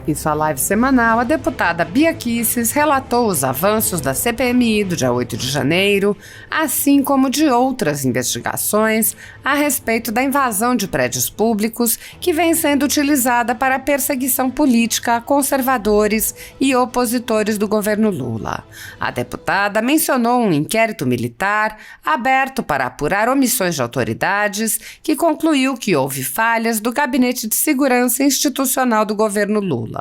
Em sua live semanal, a deputada Bia Kicis relatou os avanços da CPMI do dia 8 de janeiro, assim como de outras investigações a respeito da invasão de prédios públicos que vem sendo utilizada para a perseguição política a conservadores e opositores do governo Lula. A deputada mencionou um inquérito militar aberto para apurar omissões de autoridades que concluiu que houve falhas do Gabinete de Segurança Institucional do governo Lula.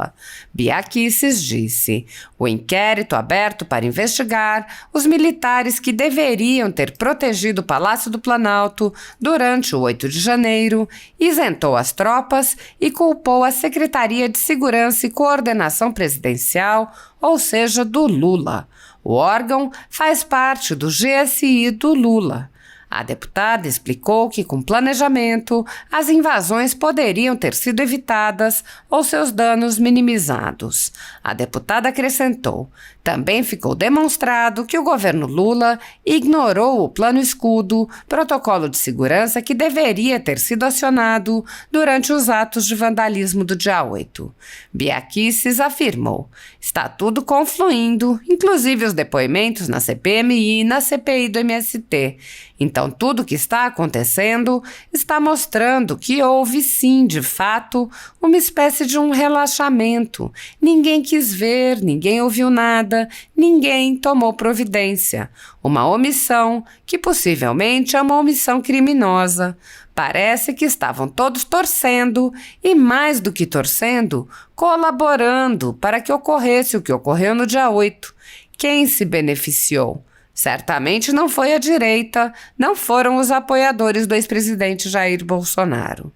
Bia Kicis disse: o inquérito aberto para investigar os militares que deveriam ter protegido o Palácio do Planalto durante o 8 de janeiro isentou as tropas e culpou a Secretaria de Segurança e Coordenação Presidencial, ou seja, do Lula. O órgão faz parte do GSI do Lula. A deputada explicou que, com planejamento, as invasões poderiam ter sido evitadas ou seus danos minimizados. A deputada acrescentou: também ficou demonstrado que o governo Lula ignorou o Plano Escudo, protocolo de segurança que deveria ter sido acionado durante os atos de vandalismo do dia 8. Bia Kicis afirmou: está tudo confluindo, inclusive os depoimentos na CPMI e na CPI do MST. Então, tudo o que está acontecendo está mostrando que houve, sim, de fato, uma espécie de um relaxamento. Ninguém quis ver, ninguém ouviu nada, ninguém tomou providência. Uma omissão que possivelmente é uma omissão criminosa. Parece que estavam todos torcendo e, mais do que torcendo, colaborando para que ocorresse o que ocorreu no dia 8. Quem se beneficiou? Certamente não foi a direita, não foram os apoiadores do ex-presidente Jair Bolsonaro.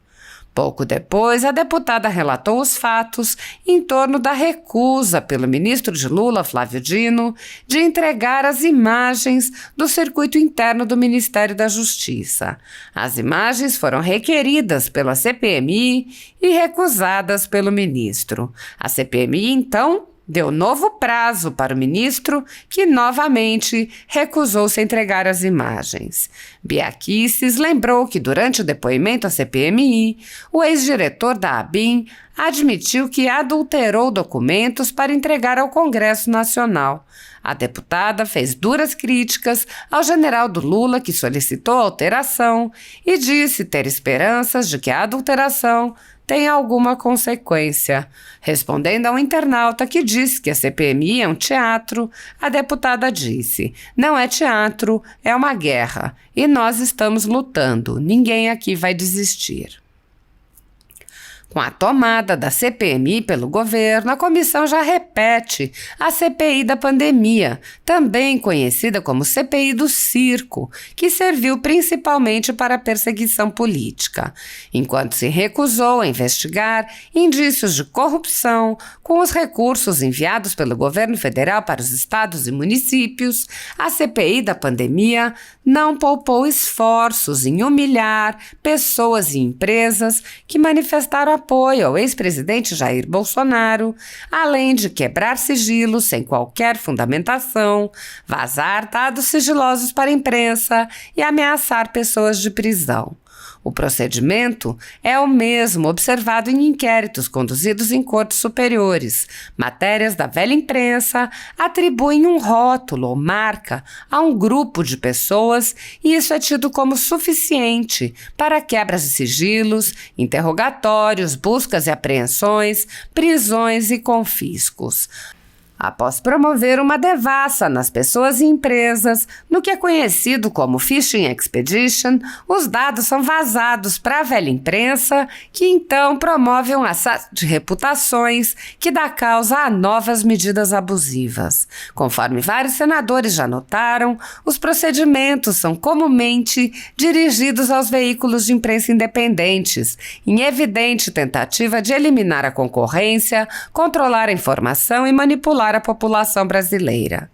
Pouco depois, a deputada relatou os fatos em torno da recusa pelo ministro de Lula, Flávio Dino, de entregar as imagens do circuito interno do Ministério da Justiça. As imagens foram requeridas pela CPMI e recusadas pelo ministro. A CPMI, então, deu novo prazo para o ministro, que novamente recusou-se a entregar as imagens. Bia Kicis lembrou que, durante o depoimento à CPMI, o ex-diretor da ABIN admitiu que adulterou documentos para entregar ao Congresso Nacional. A deputada fez duras críticas ao general do Lula, que solicitou a alteração, e disse ter esperanças de que a adulteração tem alguma consequência. Respondendo a um internauta que disse que a CPMI é um teatro, a deputada disse: não é teatro, é uma guerra, e nós estamos lutando, ninguém aqui vai desistir. Com a tomada da CPMI pelo governo, a comissão já repete a CPI da pandemia, também conhecida como CPI do circo, que serviu principalmente para a perseguição política, enquanto se recusou a investigar indícios de corrupção com os recursos enviados pelo governo federal para os estados e municípios. A CPI da pandemia não poupou esforços em humilhar pessoas e empresas que manifestaram apoio ao ex-presidente Jair Bolsonaro, além de quebrar sigilos sem qualquer fundamentação, vazar dados sigilosos para a imprensa e ameaçar pessoas de prisão. O procedimento é o mesmo observado em inquéritos conduzidos em cortes superiores. Matérias da velha imprensa atribuem um rótulo ou marca a um grupo de pessoas e isso é tido como suficiente para quebras de sigilos, interrogatórios, buscas e apreensões, prisões e confiscos. Após promover uma devassa nas pessoas e empresas, no que é conhecido como Phishing Expedition, os dados são vazados para a velha imprensa, que então promove um assalto de reputações que dá causa a novas medidas abusivas. Conforme vários senadores já notaram, os procedimentos são comumente dirigidos aos veículos de imprensa independentes, em evidente tentativa de eliminar a concorrência, controlar a informação e manipular a população brasileira.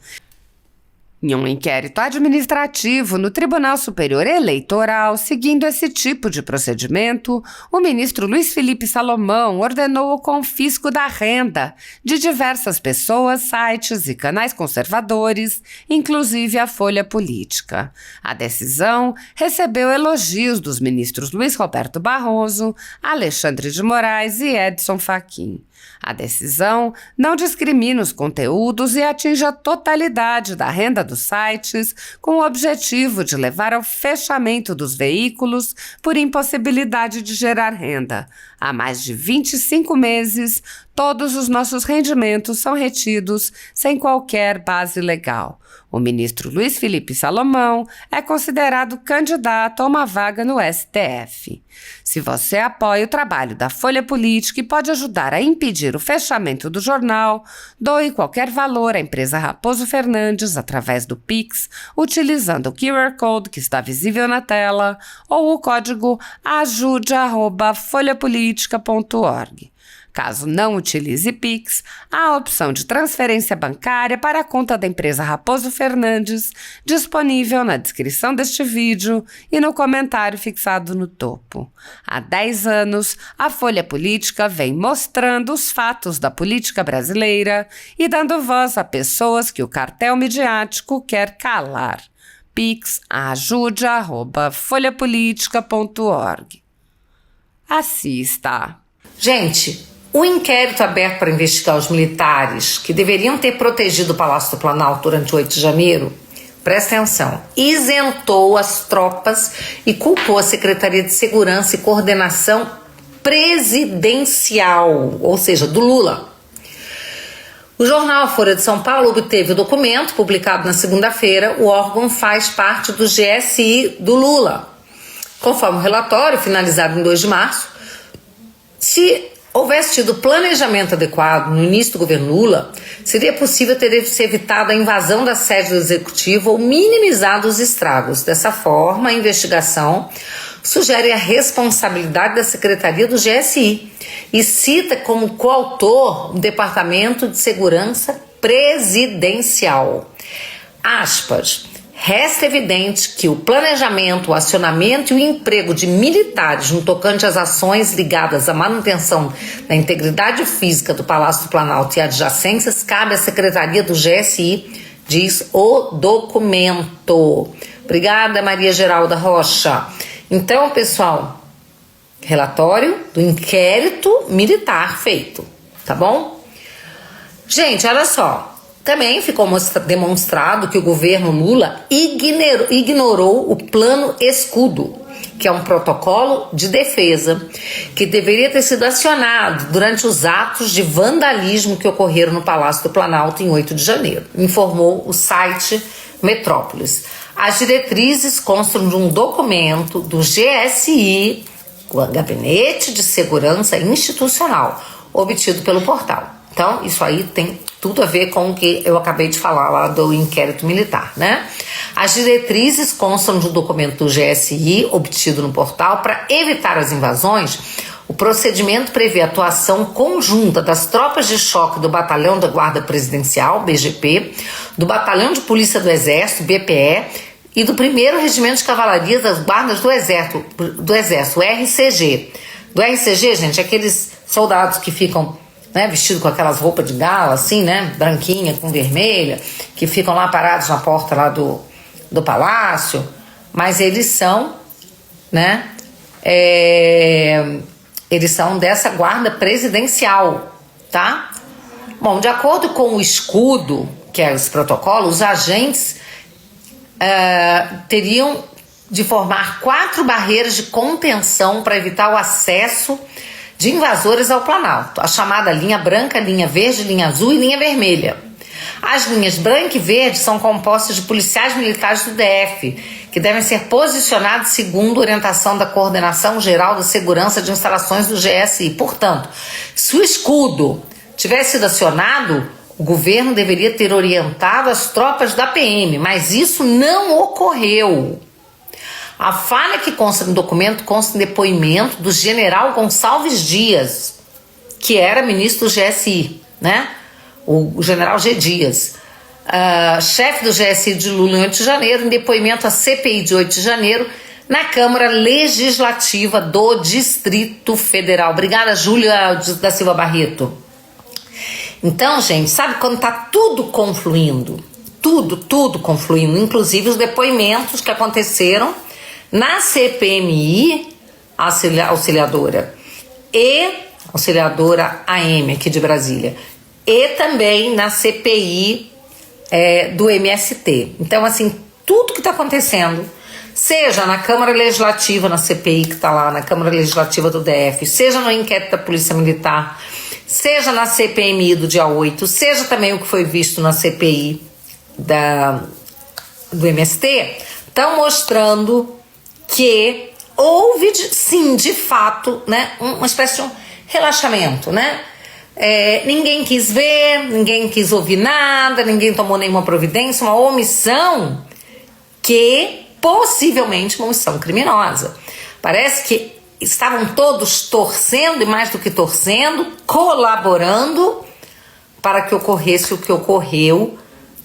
Em um inquérito administrativo no Tribunal Superior Eleitoral, seguindo esse tipo de procedimento, o ministro Luiz Felipe Salomão ordenou o confisco da renda de diversas pessoas, sites e canais conservadores, inclusive a Folha Política. A decisão recebeu elogios dos ministros Luiz Roberto Barroso, Alexandre de Moraes e Edson Fachin. A decisão não discrimina os conteúdos e atinge a totalidade da renda dos sites, com o objetivo de levar ao fechamento dos veículos por impossibilidade de gerar renda. Há mais de 25 meses, todos os nossos rendimentos são retidos sem qualquer base legal. O ministro Luiz Felipe Salomão é considerado candidato a uma vaga no STF. Se você apoia o trabalho da Folha Política e pode ajudar a impedir o fechamento do jornal, doe qualquer valor à empresa Raposo Fernandes através do Pix, utilizando o QR Code que está visível na tela ou o código ajude@folhapolitica.org. Caso não utilize Pix, há a opção de transferência bancária para a conta da empresa Raposo Fernandes, disponível na descrição deste vídeo e no comentário fixado no topo. Há 10 anos, a Folha Política vem mostrando os fatos da política brasileira e dando voz a pessoas que o cartel midiático quer calar. Pix ajude@folhapolitica.org. Assista. Gente, o inquérito aberto para investigar os militares que deveriam ter protegido o Palácio do Planalto durante o 8 de janeiro, presta atenção, isentou as tropas e culpou a Secretaria de Segurança e Coordenação Presidencial, ou seja, do Lula. O jornal A Folha de São Paulo obteve o documento publicado na segunda-feira. O órgão faz parte do GSI do Lula. Conforme o relatório, finalizado em 2 de março, se houvesse tido planejamento adequado no início do governo Lula, seria possível ter se evitado a invasão da sede do Executivo ou minimizado os estragos. Dessa forma, a investigação sugere a responsabilidade da Secretaria do GSI e cita como coautor o Departamento de Segurança Presidencial. Aspas. Resta evidente que o planejamento, o acionamento e o emprego de militares no tocante às ações ligadas à manutenção da integridade física do Palácio do Planalto e adjacências cabe à Secretaria do GSI, diz o documento. Obrigada, Maria Geralda Rocha. Então, pessoal, relatório do inquérito militar feito, tá bom? Gente, olha só. Também ficou demonstrado que o governo Lula ignorou o Plano Escudo, que é um protocolo de defesa que deveria ter sido acionado durante os atos de vandalismo que ocorreram no Palácio do Planalto em 8 de janeiro, informou o site Metrópolis. As diretrizes constam de um documento do GSI, o Gabinete de Segurança Institucional, obtido pelo portal. Então, isso aí tem tudo a ver com o que eu acabei de falar lá do inquérito militar, né? As diretrizes constam de um documento do GSI obtido no portal. Para evitar as invasões, o procedimento prevê a atuação conjunta das tropas de choque do Batalhão da Guarda Presidencial, BGP, do Batalhão de Polícia do Exército, BPE, e do 1º Regimento de Cavalaria das Guardas do Exército, o RCG. Do RCG, gente, aqueles soldados que ficam vestido com aquelas roupas de gala, assim, né, branquinha com vermelha, que ficam lá parados na porta lá do palácio, mas eles são, eles são dessa guarda presidencial, tá? Bom, de acordo com o escudo, que é esse protocolo, os agentes teriam de formar 4 barreiras de contenção para evitar o acesso de invasores ao Planalto, a chamada linha branca, linha verde, linha azul e linha vermelha. As linhas branca e verde são compostas de policiais militares do DF, que devem ser posicionados segundo orientação da Coordenação Geral da Segurança de Instalações do GSI. Portanto, se o escudo tivesse sido acionado, o governo deveria ter orientado as tropas da PM, mas isso não ocorreu. A falha que consta no documento consta em depoimento do general Gonçalves Dias, que era ministro do GSI, né? O general G. Dias. chefe do GSI de Lula em 8 de janeiro, em depoimento à CPI de 8 de janeiro, na Câmara Legislativa do Distrito Federal. Obrigada, Júlia da Silva Barreto. Então, gente, sabe quando tá tudo confluindo? Tudo confluindo, inclusive os depoimentos que aconteceram na CPMI, auxiliadora AM aqui de Brasília, e também na CPI do MST. Então, assim, tudo que está acontecendo, seja na Câmara Legislativa, na CPI que está lá, na Câmara Legislativa do DF, seja no inquérito da Polícia Militar, seja na CPMI do dia 8, seja também o que foi visto na CPI do MST, estão mostrando que houve, sim, de fato, né, uma espécie de um relaxamento, né? Ninguém quis ver, ninguém quis ouvir nada, ninguém tomou nenhuma providência, uma omissão que possivelmente uma omissão criminosa. Parece que estavam todos torcendo, e mais do que torcendo, colaborando para que ocorresse o que ocorreu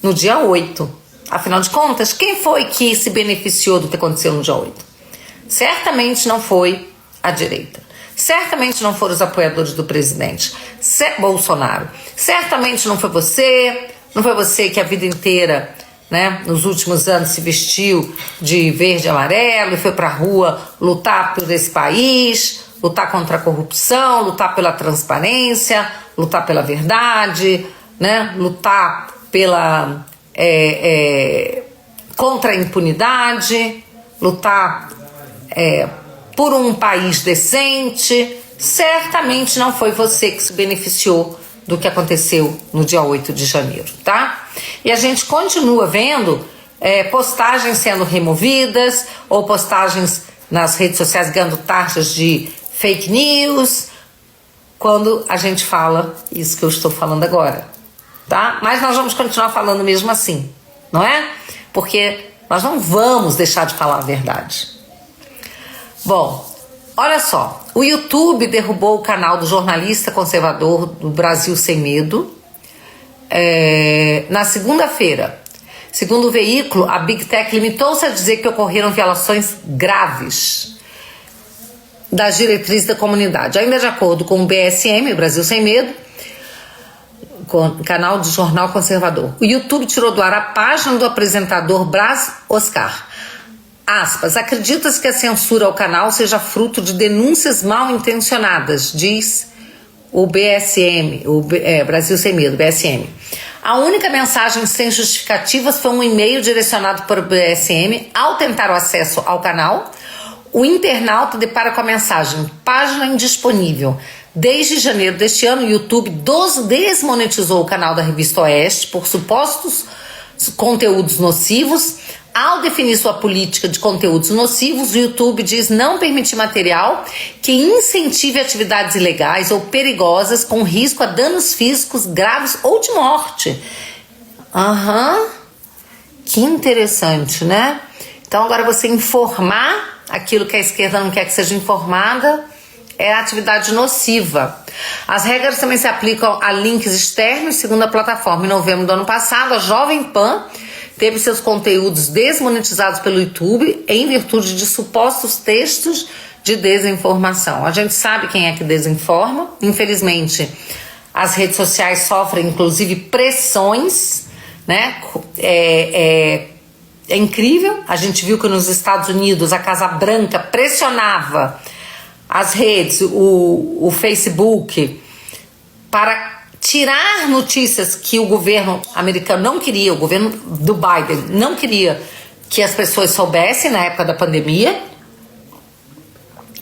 no dia 8. Afinal de contas, quem foi que se beneficiou do que aconteceu no dia 8? Certamente não foi a direita. Certamente não foram os apoiadores do presidente Bolsonaro. Certamente não foi você que a vida inteira, né, nos últimos anos se vestiu de verde e amarelo e foi pra rua lutar por esse país, lutar contra a corrupção, lutar pela transparência, lutar pela verdade, né, lutar pela contra a impunidade, lutar por um país decente. Certamente não foi você que se beneficiou do que aconteceu no dia 8 de janeiro, tá? E a gente continua vendo postagens sendo removidas ou postagens nas redes sociais ganhando taxas de fake news quando a gente fala isso que eu estou falando agora, tá? Mas nós vamos continuar falando mesmo assim, não é? Porque nós não vamos deixar de falar a verdade. Bom, olha só, o YouTube derrubou o canal do jornalista conservador do Brasil Sem Medo na segunda-feira. Segundo o veículo, a Big Tech limitou-se a dizer que ocorreram violações graves das diretrizes da comunidade. Ainda de acordo com o BSM, o Brasil Sem Medo, canal de jornal conservador, o YouTube tirou do ar a página do apresentador Brás Oscar. Aspas, acredita-se que a censura ao canal seja fruto de denúncias mal intencionadas, diz o BSM, Brasil Sem Medo, BSM. A única mensagem sem justificativas foi um e-mail direcionado para o BSM. Ao tentar o acesso ao canal, o internauta depara com a mensagem página indisponível. Desde janeiro deste ano, o YouTube desmonetizou o canal da Revista Oeste por supostos conteúdos nocivos. Ao definir sua política de conteúdos nocivos, o YouTube diz não permitir material que incentive atividades ilegais ou perigosas com risco a danos físicos graves ou de morte. Que interessante, né? Então agora você informar aquilo que a esquerda não quer que seja informada é atividade nociva. As regras também se aplicam a links externos, segundo a plataforma. Em novembro do ano passado, a Jovem Pan teve seus conteúdos desmonetizados pelo YouTube em virtude de supostos textos de desinformação. A gente sabe quem é que desinforma. Infelizmente, as redes sociais sofrem, inclusive, pressões, né? É incrível. A gente viu que nos Estados Unidos a Casa Branca pressionava as redes, o Facebook, para tirar notícias que o governo americano não queria, o governo do Biden não queria que as pessoas soubessem na época da pandemia.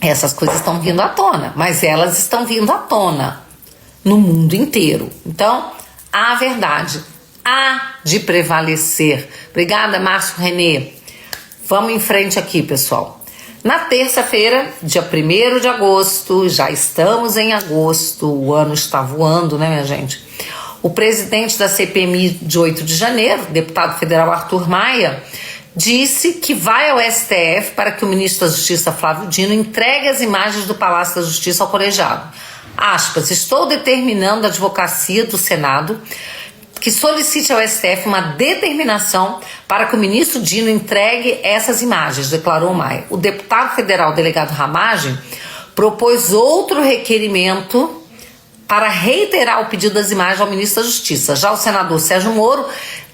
Essas coisas estão vindo à tona, mas elas estão vindo à tona no mundo inteiro. Então, a verdade há de prevalecer. Obrigada, Márcio Renê. Vamos em frente aqui, pessoal. Na terça-feira, dia 1º de agosto, já estamos em agosto, o ano está voando, né, minha gente? O presidente da CPMI de 8 de janeiro, deputado federal Arthur Maia, disse que vai ao STF para que o ministro da Justiça, Flávio Dino, entregue as imagens do Palácio da Justiça ao colegiado. Aspas, estou determinando a advocacia do Senado que solicite ao STF uma determinação para que o ministro Dino entregue essas imagens, declarou Maia. O deputado federal delegado Ramagem propôs outro requerimento para reiterar o pedido das imagens ao ministro da Justiça. Já o senador Sérgio Moro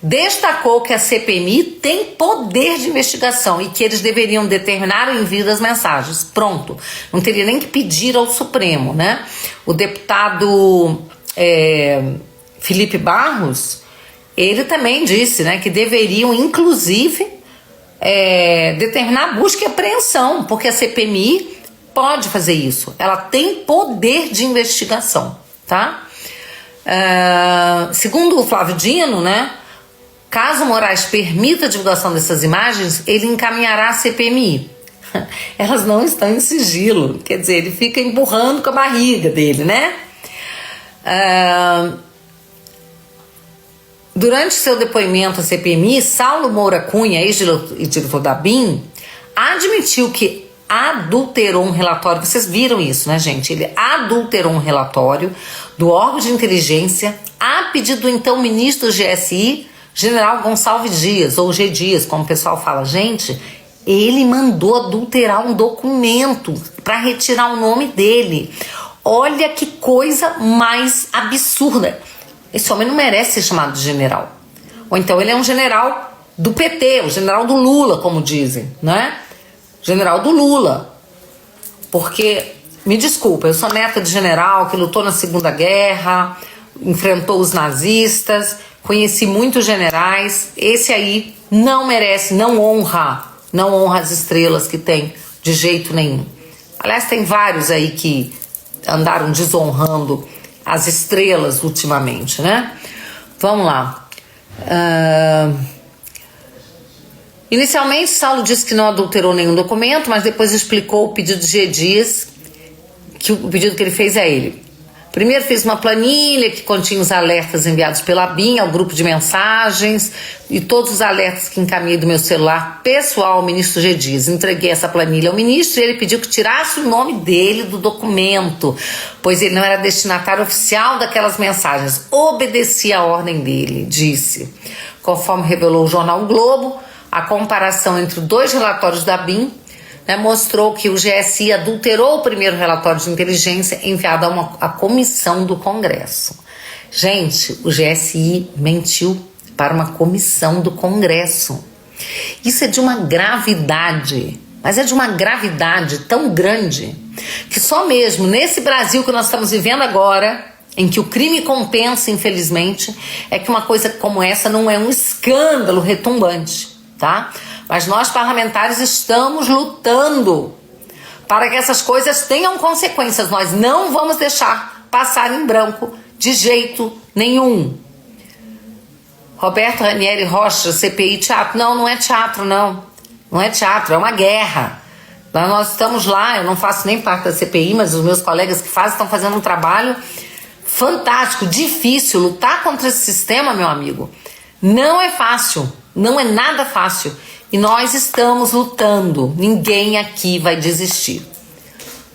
destacou que a CPMI tem poder de investigação e que eles deveriam determinar o envio das mensagens. Pronto, não teria nem que pedir ao Supremo, né? O deputado Felipe Barros, ele também disse, né, que deveriam, inclusive, determinar busca e apreensão, porque a CPMI pode fazer isso. Ela tem poder de investigação, tá? Segundo o Flávio Dino, né, caso Moraes permita a divulgação dessas imagens, ele encaminhará a CPMI. Elas não estão em sigilo, quer dizer, ele fica empurrando com a barriga dele, né? Durante seu depoimento à CPMI, Saulo Moura Cunha, ex-diretor da ABIN, admitiu que adulterou um relatório. Vocês viram isso, né, gente? Ele adulterou um relatório do órgão de inteligência a pedido do então ministro do GSI, General Gonçalves Dias, ou G. Dias, como o pessoal fala. Gente, ele mandou adulterar um documento para retirar o nome dele. Olha que coisa mais absurda. Esse homem não merece ser chamado de general. Ou então ele é um general do PT, o general do Lula, como dizem, né? General do Lula. Porque, me desculpa, eu sou neta de general que lutou na Segunda Guerra, enfrentou os nazistas, conheci muitos generais. Esse aí não merece, não honra as estrelas que tem de jeito nenhum. Aliás, tem vários aí que andaram desonrando as estrelas ultimamente, né? Vamos lá. Inicialmente, Saulo disse que não adulterou nenhum documento, mas depois explicou o pedido de G. Dias, que o pedido que ele fez a ele. Primeiro fez uma planilha que continha os alertas enviados pela ABIN ao grupo de mensagens e todos os alertas que encaminhei do meu celular pessoal ao ministro G. Dias. Entreguei essa planilha ao ministro e ele pediu que tirasse o nome dele do documento, pois ele não era destinatário oficial daquelas mensagens. Obedecia a ordem dele, disse. Conforme revelou o jornal o Globo, a comparação entre dois relatórios da ABIN, né, mostrou que o GSI adulterou o primeiro relatório de inteligência enviado à comissão do Congresso. Gente, o GSI mentiu para uma comissão do Congresso. Isso é de uma gravidade, mas é de uma gravidade tão grande que só mesmo nesse Brasil que nós estamos vivendo agora, em que o crime compensa, infelizmente, é que uma coisa como essa não é um escândalo retumbante, tá? Mas nós parlamentares estamos lutando para que essas coisas tenham consequências. Nós não vamos deixar passar em branco de jeito nenhum. Roberto Ranieri Rocha, CPI teatro. Não, não é teatro, não. Não é teatro, é uma guerra. Nós estamos lá, eu não faço nem parte da CPI, mas os meus colegas que fazem estão fazendo um trabalho fantástico, difícil. Lutar contra esse sistema, meu amigo, não é fácil. Não é nada fácil. E nós estamos lutando. Ninguém aqui vai desistir.